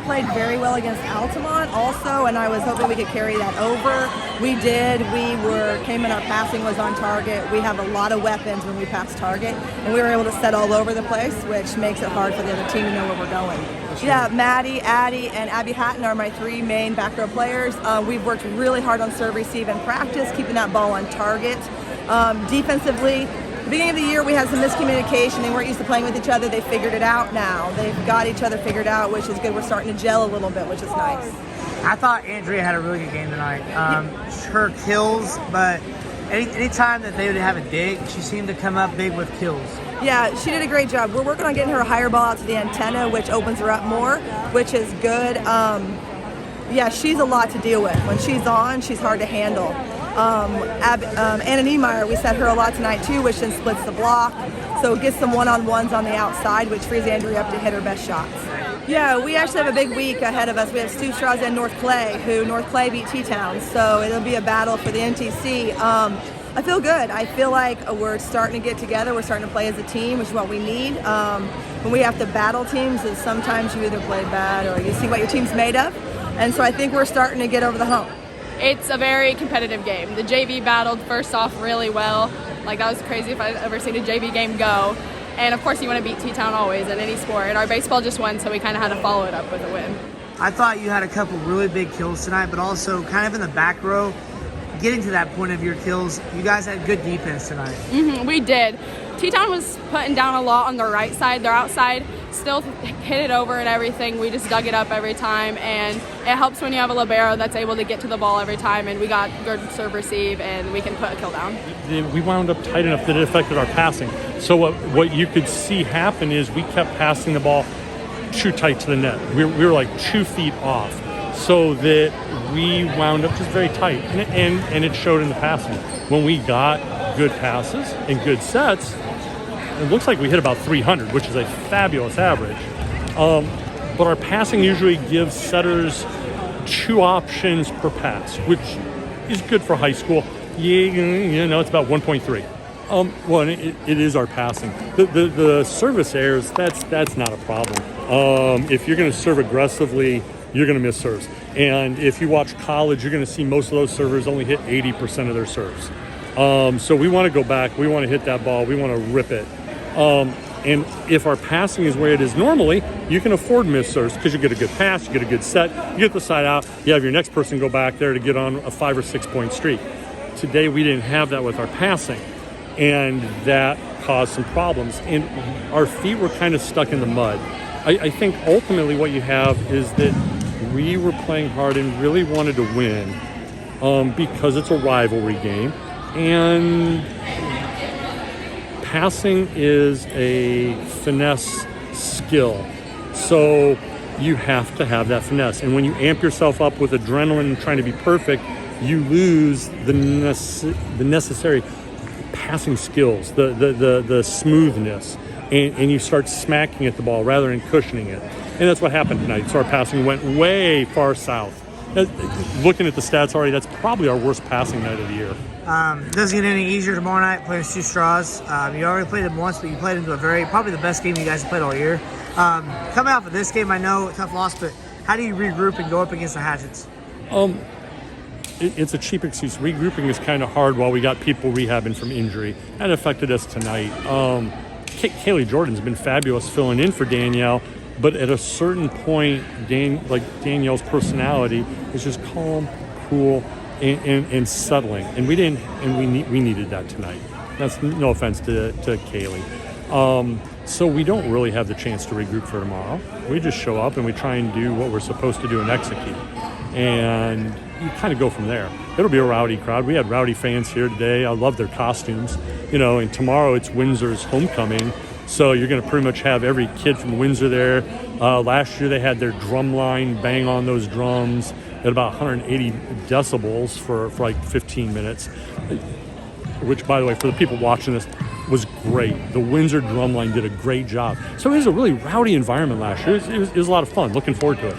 played very well against Altamont also, and I was hoping we could carry that over. We did. Came in, our passing was on target. We have a lot of weapons when we pass target, and we were able to set all over the place, which makes it hard for the other team to know where we're going. Yeah, Maddie, Addie, and Abby Hatton are my three main back row players. We've worked really hard on serve receive in practice, keeping that ball on target. Defensively, at the beginning of the year we had some miscommunication. They weren't used to playing with each other. They figured it out now. They've got each other figured out, which is good. We're starting to gel a little bit, which is nice. I thought Andrea had a really good game tonight. Her kills, but any time that they would have a dig, she seemed to come up big with kills. Yeah, she did a great job. We're working on getting her a higher ball out to the antenna, which opens her up more, which is good. Yeah, she's a lot to deal with. When she's on, she's hard to handle. Anna Niemeyer, we set her a lot tonight too, which then splits the block. So it gets some one-on-ones on the outside, which frees Andrea up to hit her best shots. Yeah, we actually have a big week ahead of us. We have Stu Straws and North Clay, who North Clay beat T-Town. So it'll be a battle for the NTC. I feel good. I feel like we're starting to get together. We're starting to play as a team, which is what we need. When we have to battle teams, is sometimes you either play bad or you see what your team's made of. And so I think we're starting to get over the hump. It's a very competitive game. The JV battled first off really well. Like, that was crazy if I'd ever seen a JV game go. And of course you want to beat T-Town always in any sport. And our baseball just won, so we kind of had to follow it up with a win. I thought you had a couple really big kills tonight, but also kind of in the back row, getting to that point of your kills, you guys had good defense tonight. We did. T-Town was putting down a lot on the right side. Their outside still hit it over and everything. We just dug it up every time, and it helps when you have a libero that's able to get to the ball every time, and we got good serve receive, and we can put a kill down. We wound up tight enough that it affected our passing. So what you could see happen is we kept passing the ball too tight to the net. We were like 2 feet off, so that we wound up just very tight, and it showed in the passing. When we got good passes and good sets, it looks like we hit about 300, which is a fabulous average. But our passing usually gives setters 2 options per pass, which is good for high school. It's about 1.3. Well, it is our passing. The service errors, that's not a problem. If you're going to serve aggressively, you're going to miss serves. And if you watch college, you're going to see most of those servers only hit 80% of their serves. So we want to go back. We want to hit that ball. We want to rip it. And if our passing is where it is normally, you can afford missed serves because you get a good pass, you get a good set, you get the side out, you have your next person go back there to get on a 5 or 6 point streak. Today we didn't have that with our passing, and that caused some problems. And our feet were kind of stuck in the mud. I think ultimately what you have is that we were playing hard and really wanted to win because it's a rivalry game. And passing is a finesse skill. So you have to have that finesse. And when you amp yourself up with adrenaline and trying to be perfect, you lose the necessary passing skills, the smoothness, and you start smacking at the ball rather than cushioning it. And that's what happened tonight. So our passing went way far south. Looking at the stats already, that's probably our worst passing night of the year. It doesn't get any easier tomorrow night playing Stu Straws. You already played them once, but you played into probably the best game you guys have played all year. Coming off of this game, I know tough loss, but how do you regroup and go up against the Hatchets? It's a cheap excuse. Regrouping is kind of hard while we got people rehabbing from injury. That affected us tonight. Kaylee Jordan's been fabulous filling in for Danielle, but at a certain point, Danielle's personality is just calm, cool, and settling, and we needed that tonight. That's no offense to Kaylee. So we don't really have the chance to regroup for tomorrow. We just show up and we try and do what we're supposed to do and execute, and you kind of go from there. It'll be a rowdy crowd. We had rowdy fans here today. I love their costumes, and tomorrow it's Windsor's homecoming. So you're going to pretty much have every kid from Windsor there. Last year they had their drum line bang on those drums at about 180 decibels for like 15 minutes, which, by the way, for the people watching this, was great. The Windsor drum line did a great job. So it was a really rowdy environment last year. It was a lot of fun. Looking forward to it.